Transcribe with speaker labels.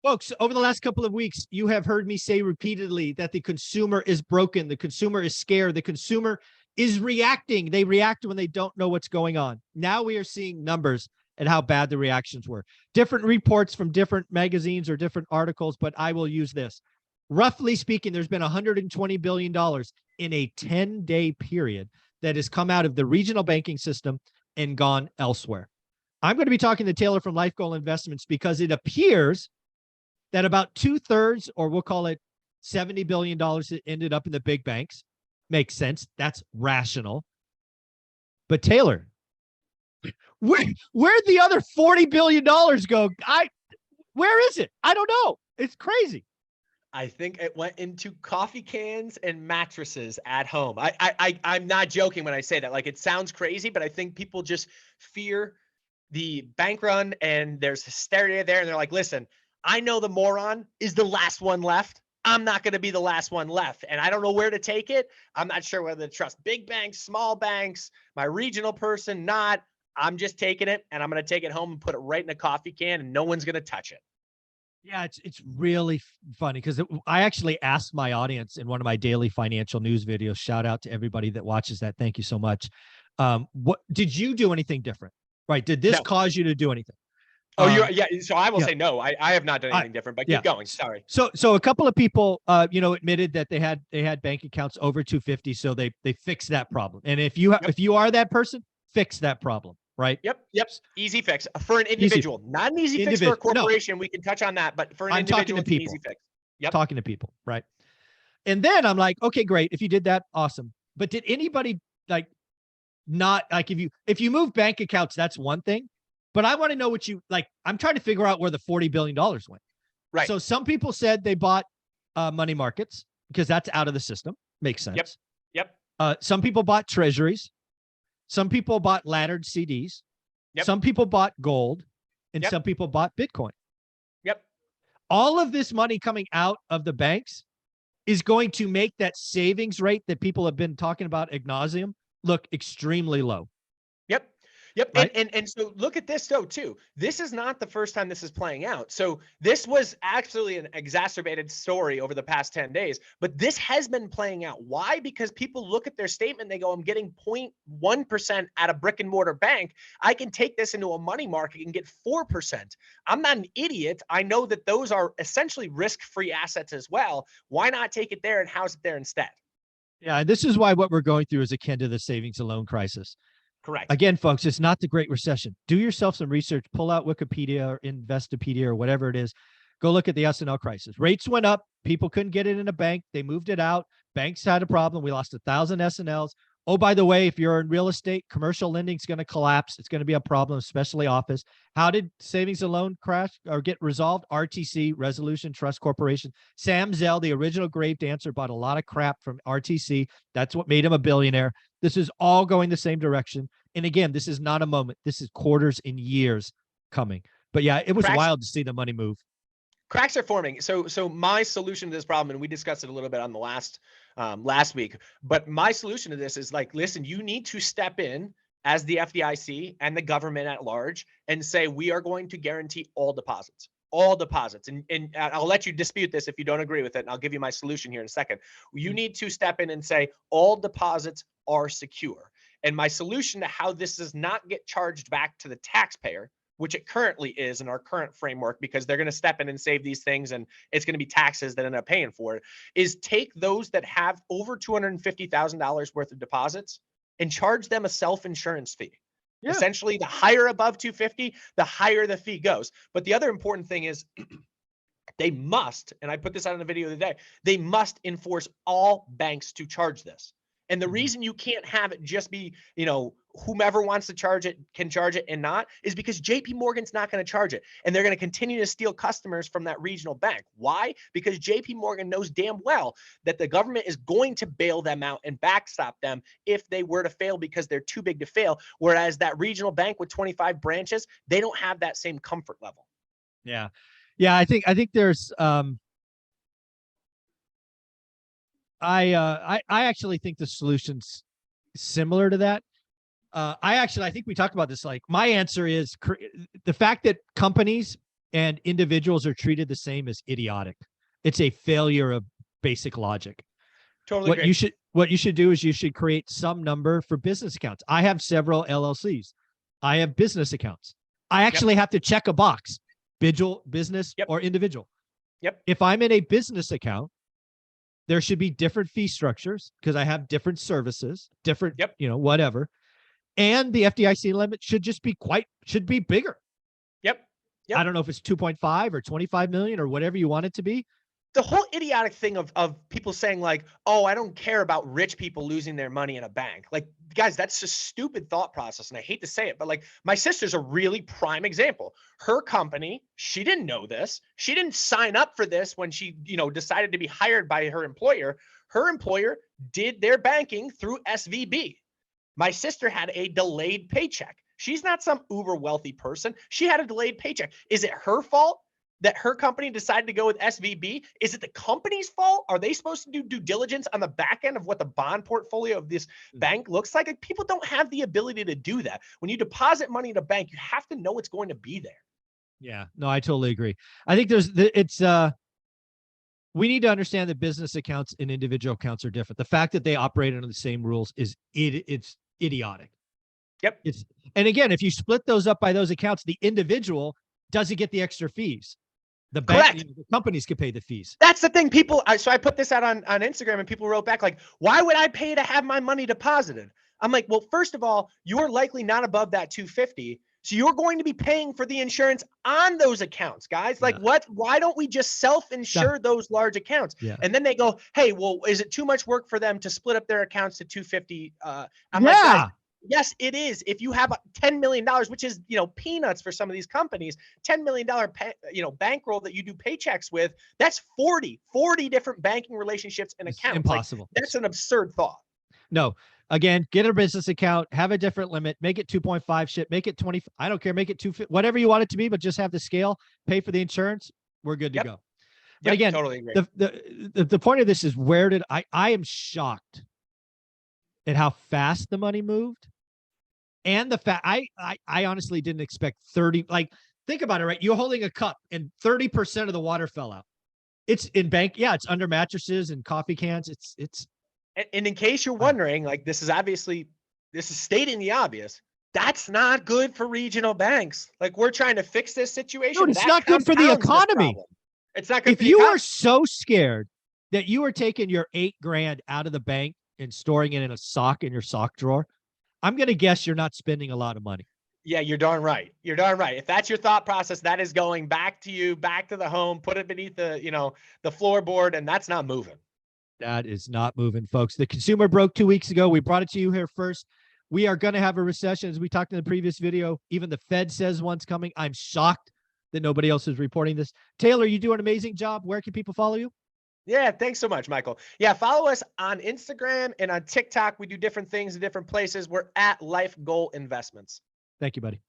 Speaker 1: Folks, over the last couple of weeks, you have heard me say repeatedly that the consumer is broken. The consumer is scared. The consumer is reacting. They react when they don't know what's going on. Now we are seeing numbers and how bad the reactions were. Different reports from different magazines or different articles, but I will use this. Roughly speaking, there's been $120 billion in a 10-day period that has come out of the regional banking system and gone elsewhere. I'm going to be talking to Taylor from Life Goal Investments because it appears that about 2/3, or we'll call it $70 billion, that ended up in the big banks. Makes sense. That's rational. But Taylor, where'd the other $40 billion go? Where is it? I don't know. It's crazy.
Speaker 2: I think it went into coffee cans and mattresses at home. I'm not joking when I say that. Like, it sounds crazy, but I think people just fear the bank run, and there's hysteria there. And they're like, listen, I know the moron is the last one left. I'm not going to be the last one left. And I don't know where to take it. I'm not sure whether to trust big banks, small banks, my regional person, not. I'm just taking it, and I'm going to take it home and put it right in a coffee can, and no one's going to touch it.
Speaker 1: Yeah, it's really funny because I actually asked my audience in one of my daily financial news videos. Shout out to everybody that watches that. Thank you so much. What did you do anything different? Right? Did this cause you to do anything?
Speaker 2: Oh, yeah. So I will say no. I have not done anything different. But keep going. Sorry.
Speaker 1: So a couple of people, admitted that they had bank accounts over 250, so they fixed that problem. And if you are that person, fix that problem. Right.
Speaker 2: Yep. Easy fix for an individual, not an easy fix for a corporation. No. We can touch on that, but for an individual, it's an easy fix.
Speaker 1: Yep. Talking to people. Right. And then I'm like, okay, great. If you did that, awesome. But did anybody if you move bank accounts, that's one thing, but I want to know what I'm trying to figure out where the $40 billion went.
Speaker 2: Right.
Speaker 1: So some people said they bought money markets because that's out of the system. Makes sense.
Speaker 2: Yep.
Speaker 1: Some people bought treasuries. Some people bought laddered CDs. Yep. Some people bought gold, and some people bought Bitcoin.
Speaker 2: Yep.
Speaker 1: All of this money coming out of the banks is going to make that savings rate that people have been talking about ad nauseum look extremely low.
Speaker 2: Yep. Right? And so look at this though too. This is not the first time this is playing out. So this was actually an exacerbated story over the past 10 days, but this has been playing out. Why? Because people look at their statement, they go, I'm getting 0.1% at a brick and mortar bank. I can take this into a money market and get 4%. I'm not an idiot. I know that those are essentially risk-free assets as well. Why not take it there and house it there instead?
Speaker 1: Yeah, and this is why what we're going through is akin to the savings and loan crisis.
Speaker 2: Correct.
Speaker 1: Again, folks, it's not the Great Recession. Do yourself some research. Pull out Wikipedia or Investopedia or whatever it is. Go look at the S&L crisis. Rates went up. People couldn't get it in a bank. They moved it out. Banks had a problem. We lost 1,000 S&Ls. Oh, by the way, if you're in real estate, commercial lending is going to collapse. It's going to be a problem, especially office. How did savings and loan crash or get resolved? RTC, Resolution Trust Corporation. Sam Zell, the original grave dancer, bought a lot of crap from RTC. That's what made him a billionaire. This is all going the same direction. And again, this is not a moment. This is quarters and years coming. But yeah, it was wild to see the money move.
Speaker 2: Cracks are forming. So my solution to this problem, and we discussed it a little bit on the last week, but my solution to this is like, listen, you need to step in as the FDIC and the government at large and say, we are going to guarantee all deposits. And I'll let you dispute this if you don't agree with it. And I'll give you my solution here in a second. You need to step in and say all deposits are secure. And my solution to how this does not get charged back to the taxpayer, which it currently is in our current framework, because they're going to step in and save these things and it's going to be taxes that end up paying for it, is take those that have over $250,000 worth of deposits and charge them a self-insurance fee. Yeah. Essentially, the higher above 250, the higher the fee goes. But the other important thing is they must, and I put this out in the video the other day, they must enforce all banks to charge this. And the reason you can't have it just be, whomever wants to charge it can charge it and not, is because JP Morgan's not going to charge it. And they're going to continue to steal customers from that regional bank. Why? Because JP Morgan knows damn well that the government is going to bail them out and backstop them if they were to fail, because they're too big to fail. Whereas that regional bank with 25 branches, they don't have that same comfort level.
Speaker 1: Yeah. Yeah. I think there's, I actually think the solution's similar to that. I think we talked about this. Like, my answer is the fact that companies and individuals are treated the same is idiotic. It's a failure of basic logic.
Speaker 2: Totally
Speaker 1: What
Speaker 2: agree.
Speaker 1: you should do is you should create some number for business accounts. I have several LLCs. I have business accounts. I actually have to check a box, business or individual.
Speaker 2: Yep.
Speaker 1: If I'm in a business account, there should be different fee structures because I have different services, different, whatever. And the FDIC limit should just be bigger.
Speaker 2: Yep.
Speaker 1: I don't know if it's 2.5 or 25 million or whatever you want it to be.
Speaker 2: The whole idiotic thing of people saying like, oh, I don't care about rich people losing their money in a bank. Like, guys, that's a stupid thought process. And I hate to say it, but like my sister's a really prime example. Her company, she didn't know this. She didn't sign up for this when she, decided to be hired by her employer. Her employer did their banking through SVB. My sister had a delayed paycheck. She's not some uber wealthy person. She had a delayed paycheck. Is it her fault that her company decided to go with SVB? Is it the company's fault? Are they supposed to do due diligence on the back end of what the bond portfolio of this bank looks like? Like, people don't have the ability to do that. When you deposit money in a bank, you have to know it's going to be there.
Speaker 1: Yeah, no, I totally agree. I think we need to understand that business accounts and individual accounts are different. The fact that they operate under the same rules it's idiotic.
Speaker 2: Yep.
Speaker 1: And again, if you split those up by those accounts, the individual doesn't get the extra fees. The bank, the companies could pay the fees.
Speaker 2: That's the thing. So I put this out on Instagram and people wrote back like, why would I pay to have my money deposited? I'm like, well, first of all, you're likely not above that 250. So you're going to be paying for the insurance on those accounts, guys. Like, why don't we just self-insure those large accounts?
Speaker 1: Yeah.
Speaker 2: And then they go, hey, well, is it too much work for them to split up their accounts to 250? I'm
Speaker 1: like,
Speaker 2: guys, yes, it is. If you have $10 million, which is, peanuts for some of these companies, $10 million, bankroll that you do paychecks with, that's 40 different banking relationships and accounts.
Speaker 1: Impossible.
Speaker 2: Like, that's an absurd thought.
Speaker 1: No, again, get a business account, have a different limit, make it 2.5 shit, make it 20. I don't care. Make it 250, whatever you want it to be, but just have the scale, pay for the insurance. We're good to go. But again,
Speaker 2: totally agree.
Speaker 1: The point of this is I am shocked at how fast the money moved. And the fact I honestly didn't expect 30, like, think about it, right? You're holding a cup and 30% of the water fell out. It's in bank. Yeah. It's under mattresses and coffee cans.
Speaker 2: And in case you're wondering, like, this is stating the obvious. That's not good for regional banks. Like, we're trying to fix this situation.
Speaker 1: Dude, it's not good for the economy.
Speaker 2: It's not good.
Speaker 1: If you are so scared that you are taking your $8,000 out of the bank and storing it in a sock in your sock drawer, I'm going to guess you're not spending a lot of money.
Speaker 2: Yeah, you're darn right. You're darn right. If that's your thought process, that is going back to you, back to the home, put it beneath the floorboard, and that's not moving.
Speaker 1: That is not moving, folks. The consumer broke 2 weeks ago. We brought it to you here first. We are going to have a recession, as we talked in the previous video. Even the Fed says one's coming. I'm shocked that nobody else is reporting this. Taylor, you do an amazing job. Where can people follow you?
Speaker 2: Yeah, thanks so much, Michael. Yeah, follow us on Instagram and on TikTok. We do different things in different places. We're at Life Goal Investments.
Speaker 1: Thank you, buddy.